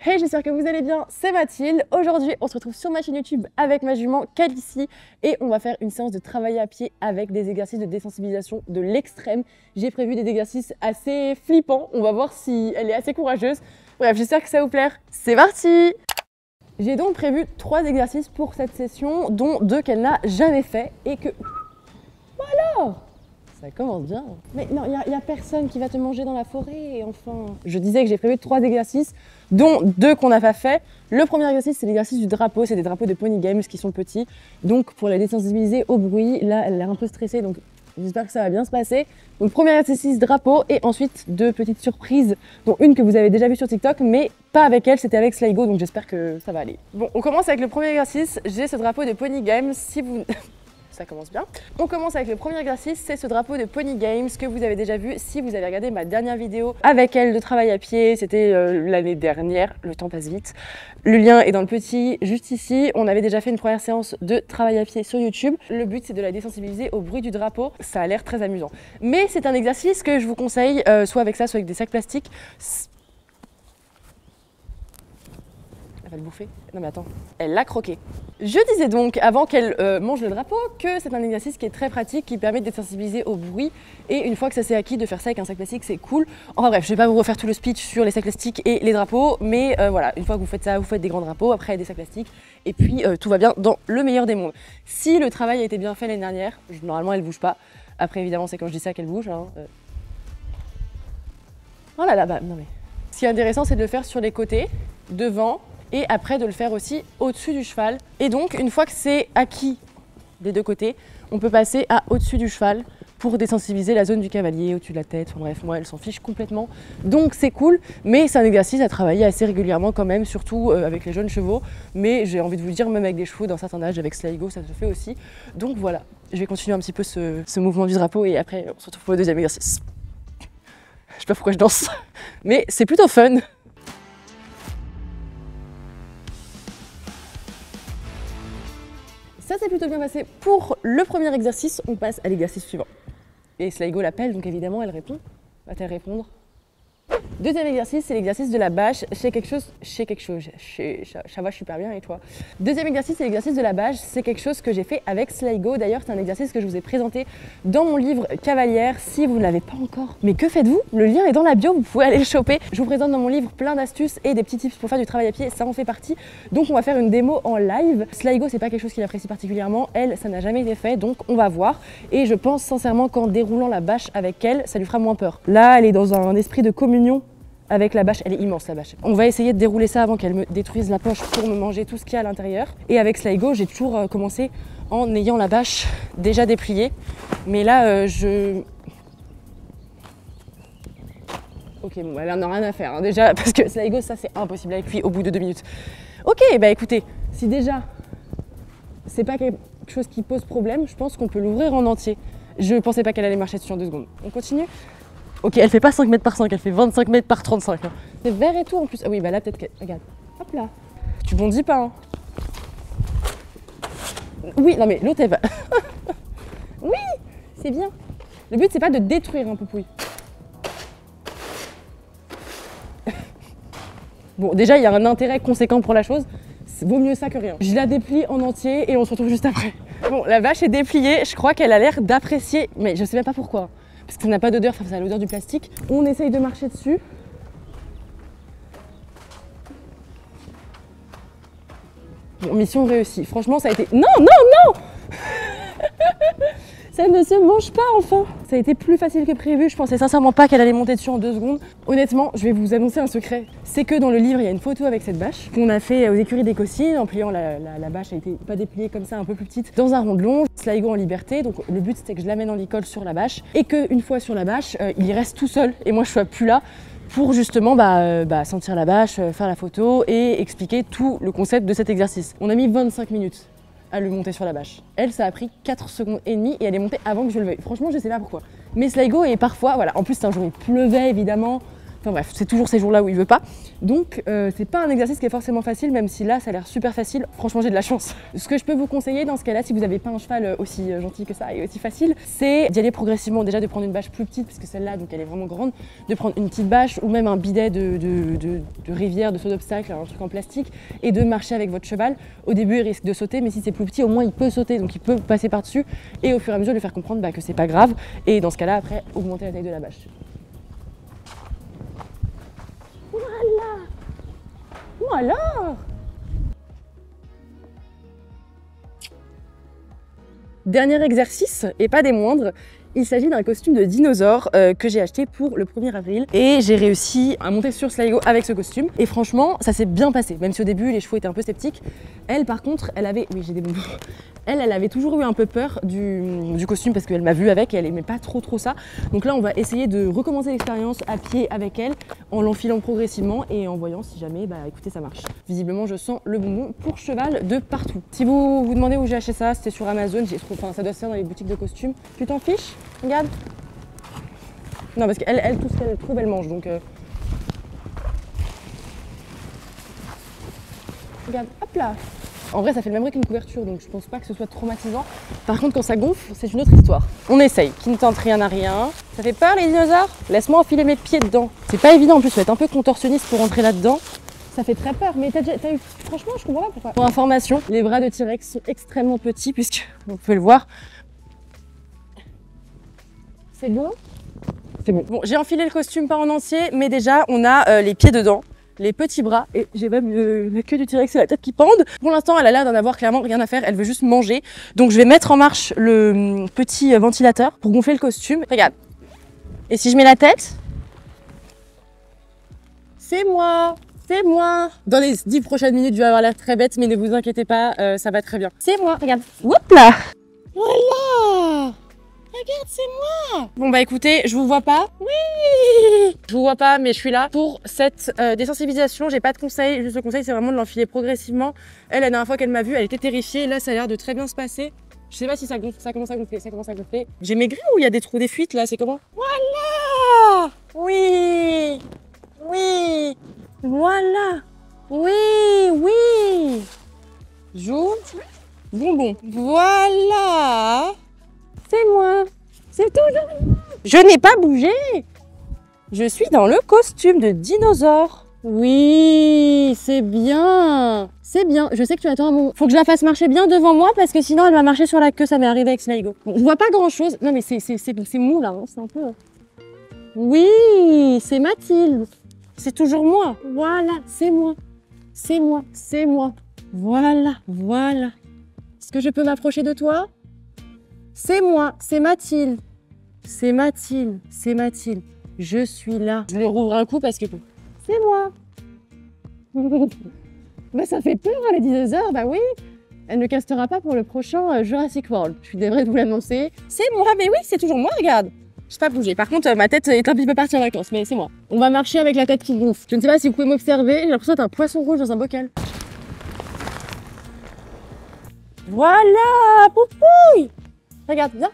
Hey, j'espère que vous allez bien, c'est Mathilde. Aujourd'hui, on se retrouve sur ma chaîne YouTube avec ma jument Calici et on va faire une séance de travail à pied avec des exercices de désensibilisation de l'extrême. J'ai prévu des exercices assez flippants, on va voir si elle est assez courageuse. Bref, j'espère que ça va vous plaire. C'est parti! J'ai donc prévu 3 exercices pour cette session, dont 2 qu'elle n'a jamais fait et que... Alors! Ça commence bien. Mais non, il n'y a personne qui va te manger dans la forêt, enfin. Je disais que j'ai prévu 3 exercices, dont 2 qu'on n'a pas fait. Le premier exercice, c'est l'exercice du drapeau. C'est des drapeaux de Pony Games qui sont petits. Donc, pour la désensibiliser au bruit, là, elle a l'air un peu stressée, donc j'espère que ça va bien se passer. Donc, premier exercice, drapeau, et ensuite 2 petites surprises, dont une que vous avez déjà vue sur TikTok, mais pas avec elle, c'était avec Sligo, donc j'espère que ça va aller. Bon, on commence avec le premier exercice. J'ai ce drapeau de Pony Games. Si vous... Ça commence bien. On commence avec le premier exercice, c'est ce drapeau de Pony Games que vous avez déjà vu si vous avez regardé ma dernière vidéo avec elle de travail à pied, c'était l'année dernière, le temps passe vite. Le lien est dans le petit, juste ici. On avait déjà fait une première séance de travail à pied sur YouTube. Le but, c'est de la désensibiliser au bruit du drapeau. Ça a l'air très amusant. Mais c'est un exercice que je vous conseille, soit avec ça, soit avec des sacs plastiques. Elle va le bouffer. Non mais attends, elle l'a croqué. Je disais donc, avant qu'elle mange le drapeau, que c'est un exercice qui est très pratique, qui permet de désensibiliser au bruit. Et une fois que ça s'est acquis, de faire ça avec un sac plastique, c'est cool. Enfin bref, je vais pas vous refaire tout le speech sur les sacs plastiques et les drapeaux, mais voilà, une fois que vous faites ça, vous faites des grands drapeaux, après des sacs plastiques, et puis tout va bien dans le meilleur des mondes. Si le travail a été bien fait l'année dernière, normalement elle bouge pas. Après évidemment, c'est quand je dis ça qu'elle bouge. Hein. Oh là là, bah non mais... Ce qui est intéressant, c'est de le faire sur les côtés, devant, et après de le faire aussi au-dessus du cheval. Et donc, une fois que c'est acquis des deux côtés, on peut passer à au-dessus du cheval pour désensibiliser la zone du cavalier, au-dessus de la tête. Enfin bref, moi, elle s'en fiche complètement. Donc, c'est cool, mais c'est un exercice à travailler assez régulièrement quand même, surtout avec les jeunes chevaux. Mais j'ai envie de vous dire, même avec des chevaux d'un certain âge, avec Sligo, ça se fait aussi. Donc voilà, je vais continuer un petit peu ce mouvement du drapeau et après, on se retrouve pour le deuxième exercice. Je sais pas pourquoi je danse, mais c'est plutôt fun. Ça s'est plutôt bien passé pour le premier exercice, on passe à l'exercice suivant. Et Sligo l'appelle, donc évidemment elle répond. Va-t-elle répondre? Deuxième exercice, c'est l'exercice de la bâche. Ça va super bien et toi? Deuxième exercice, c'est l'exercice de la bâche. C'est quelque chose que j'ai fait avec Sligo. D'ailleurs, c'est un exercice que je vous ai présenté dans mon livre Cavalière. Si vous ne l'avez pas encore, mais que faites-vous? Le lien est dans la bio, vous pouvez aller le choper. Je vous présente dans mon livre plein d'astuces et des petits tips pour faire du travail à pied. Ça en fait partie. Donc, on va faire une démo en live. Sligo, c'est pas quelque chose qu'il apprécie particulièrement. Elle, ça n'a jamais été fait, donc on va voir. Et je pense sincèrement qu'en déroulant la bâche avec elle, ça lui fera moins peur. Là, elle est dans un esprit de communion avec la bâche, elle est immense la bâche. On va essayer de dérouler ça avant qu'elle me détruise la poche pour me manger tout ce qu'il y a à l'intérieur. Et avec Sligo, j'ai toujours commencé en ayant la bâche déjà dépliée. Mais là, Ok, bon, elle en a rien à faire hein, déjà, parce que Sligo, ça c'est impossible avec lui au bout de 2 minutes. Ok, bah écoutez, si déjà c'est pas quelque chose qui pose problème, je pense qu'on peut l'ouvrir en entier. Je pensais pas qu'elle allait marcher dessus en 2 secondes. On continue? Ok, elle fait pas 5 mètres par 5, elle fait 25 mètres par 35. Hein. C'est vert et tout en plus. Ah oui, bah là peut-être qu'elle... Regarde. Hop là. Tu bondis pas, hein. Oui, non mais l'autre elle va... Oui, c'est bien. Le but c'est pas de détruire un poupouille. Bon, déjà il y a un intérêt conséquent pour la chose. Vaut mieux ça que rien. Je la déplie en entier et on se retrouve juste après. Bon, la vache est dépliée. Je crois qu'elle a l'air d'apprécier, mais je sais même pas pourquoi. Parce que ça n'a pas d'odeur, enfin ça a l'odeur du plastique. On essaye de marcher dessus. Bon, mission réussie. Franchement, ça a été... Non, non, non. Ça ne se mange pas, enfin. Ça a été plus facile que prévu. Je pensais sincèrement pas qu'elle allait monter dessus en 2 secondes. Honnêtement, je vais vous annoncer un secret. C'est que dans le livre, il y a une photo avec cette bâche qu'on a fait aux écuries des Cossines. En pliant, la bâche a été pas dépliée comme ça, un peu plus petite, dans un rondelon. Sligo en liberté. Donc le but, c'était que je l'amène en école sur la bâche. Et qu'une fois sur la bâche, il y reste tout seul. Et moi, je sois plus là pour justement sentir la bâche, faire la photo et expliquer tout le concept de cet exercice. On a mis 25 minutes à le monter sur la bâche. Elle, ça a pris 4 secondes et demie et elle est montée avant que je le veuille. Franchement, je sais pas pourquoi. Mais Sligo est parfois, voilà, en plus c'est un jour où il pleuvait évidemment, Enfin bref, c'est toujours ces jours-là où il veut pas. Donc c'est pas un exercice qui est forcément facile, même si là ça a l'air super facile. Franchement, j'ai de la chance. Ce que je peux vous conseiller dans ce cas-là, si vous n'avez pas un cheval aussi gentil que ça et aussi facile, c'est d'y aller progressivement. Déjà de prendre une bâche plus petite, parce que celle-là, donc elle est vraiment grande, de prendre une petite bâche ou même un bidet de rivière, de saut d'obstacle, un truc en plastique, et de marcher avec votre cheval. Au début, il risque de sauter, mais si c'est plus petit, au moins il peut sauter, donc il peut passer par-dessus, et au fur et à mesure lui faire comprendre que c'est pas grave. Et dans ce cas-là, après, augmenter la taille de la bâche. Voilà. Bon alors. Dernier exercice, et pas des moindres, il s'agit d'un costume de dinosaure que j'ai acheté pour le 1er avril et j'ai réussi à monter sur Sligo avec ce costume et franchement ça s'est bien passé, même si au début les chevaux étaient un peu sceptiques. Elle par contre, elle avait, oui j'ai des bonbons, elle avait toujours eu un peu peur du costume parce qu'elle m'a vu avec et elle aimait pas trop ça. Donc là on va essayer de recommencer l'expérience à pied avec elle en l'enfilant progressivement et en voyant si jamais, bah écoutez ça marche. Visiblement je sens le bonbon pour cheval de partout. Si vous vous demandez où j'ai acheté ça, c'était sur Amazon, enfin ça doit se faire dans les boutiques de costumes. Tu t'en fiches? Regarde. Non parce qu'elle tout ce qu'elle trouve elle mange donc regarde, hop là. En vrai ça fait le même bruit qu'une couverture donc je pense pas que ce soit traumatisant. Par contre quand ça gonfle c'est une autre histoire. On essaye, qui ne tente rien à rien. Ça fait peur les dinosaures? Laisse-moi enfiler mes pieds dedans. C'est pas évident en plus, il faut être un peu contorsionniste pour rentrer là-dedans. Ça fait très peur, mais t'as eu... Franchement je comprends pas pourquoi. Pour information, les bras de T-Rex sont extrêmement petits puisque vous pouvez le voir. C'est bon? C'est bon. Bon, j'ai enfilé le costume pas en entier, mais déjà, on a les pieds dedans, les petits bras, et j'ai même la queue du T-Rex et la tête qui pendent. Pour l'instant, elle a l'air d'en avoir clairement rien à faire, elle veut juste manger. Donc, je vais mettre en marche le petit ventilateur pour gonfler le costume. Regarde. Et si je mets la tête? C'est moi! C'est moi! Dans les 10 prochaines minutes, je vais avoir l'air très bête, mais ne vous inquiétez pas, ça va très bien. C'est moi, regarde. Hop là! Voilà! Regarde, c'est moi! Bon bah écoutez, je vous vois pas. Oui! Je vous vois pas, mais je suis là pour cette désensibilisation. J'ai pas de conseil, juste le conseil c'est vraiment de l'enfiler progressivement. Elle, la dernière fois qu'elle m'a vue, elle était terrifiée. Là, ça a l'air de très bien se passer. Je sais pas si ça gonfle, ça commence à gonfler, ça commence à gonfler. J'ai maigri ou il y a des trous, des fuites là, c'est comment? Voilà! Oui! Oui! Voilà! Oui! Oui! Joue! Bonbon. Voilà! C'est moi. C'est toujours moi. Je n'ai pas bougé. Je suis dans le costume de dinosaure. Oui, c'est bien. C'est bien. Je sais que tu attends un moment. Faut que je la fasse marcher bien devant moi parce que sinon elle va marcher sur la queue. Ça m'est arrivé avec Sligo. Bon, je vois pas grand chose. Non mais c'est mou là. Hein. C'est un peu... Oui, c'est Mathilde. C'est toujours moi. Voilà, c'est moi. C'est moi. C'est moi. Voilà, voilà. Est-ce que je peux m'approcher de toi? C'est moi, c'est Mathilde. C'est Mathilde, c'est Mathilde. Je suis là. Je le rouvre un coup parce que... C'est moi. Bah ça fait peur hein, les dinosaures, bah oui. Elle ne castera pas pour le prochain Jurassic World. Je suis désolée de vous l'annoncer. C'est moi, mais oui, c'est toujours moi, regarde. Je n'ai pas bougé. Par contre, ma tête est un petit peu partie en vacances, mais c'est moi. On va marcher avec la tête qui gonfle. Je ne sais pas si vous pouvez m'observer, j'ai l'impression d'être un poisson rouge dans un bocal. Voilà, poupouille. Regarde, viens.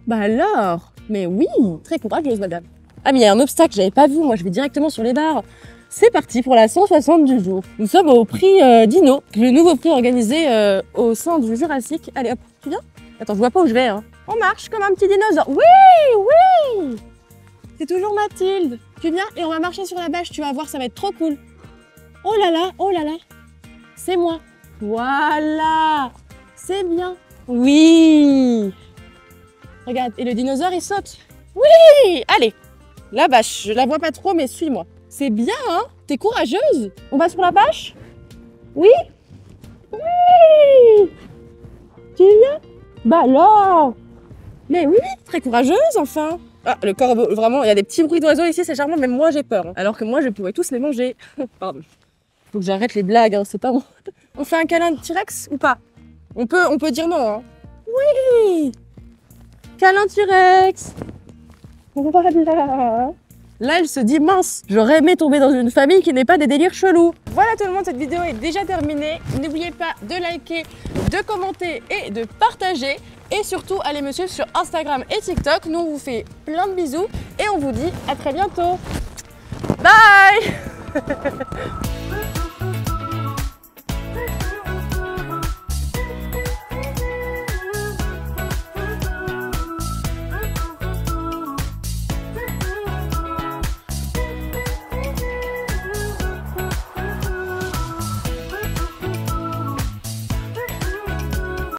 Bah alors, mais oui, très courageuse madame. Ah mais il y a un obstacle, j'avais pas vu, moi je vais directement sur les barres. C'est parti pour la 160 du jour. Nous sommes au prix Dino, le nouveau prix organisé au sein du Jurassique. Allez hop, tu viens? Attends, je vois pas où je vais. Hein. On marche comme un petit dinosaure. Oui, oui. C'est toujours Mathilde. Tu viens et on va marcher sur la bâche, tu vas voir, ça va être trop cool. Oh là là, oh là là. C'est moi. Voilà. C'est bien. Oui. Regarde, et le dinosaure, il saute. Oui. Allez. La bâche, je la vois pas trop, mais suis-moi. C'est bien, hein? T'es courageuse. On va sur la bâche? Oui. Oui. Tu viens? Bah alors. Mais oui, très courageuse, enfin. Ah, le corbeau, vraiment, il y a des petits bruits d'oiseaux ici, c'est charmant, même moi j'ai peur. Hein. Alors que moi, je pourrais tous les manger. Pardon. Faut que j'arrête les blagues, hein, c'est pas moi. On fait un câlin de T-Rex ou pas? On peut dire non, hein. Oui. Câlin T-Rex. Voilà. Là, elle se dit mince, j'aurais aimé tomber dans une famille qui n'est pas des délires chelous. Voilà tout le monde, cette vidéo est déjà terminée. N'oubliez pas de liker, de commenter et de partager. Et surtout, allez me suivre sur Instagram et TikTok. Nous, on vous fait plein de bisous et on vous dit à très bientôt. Bye.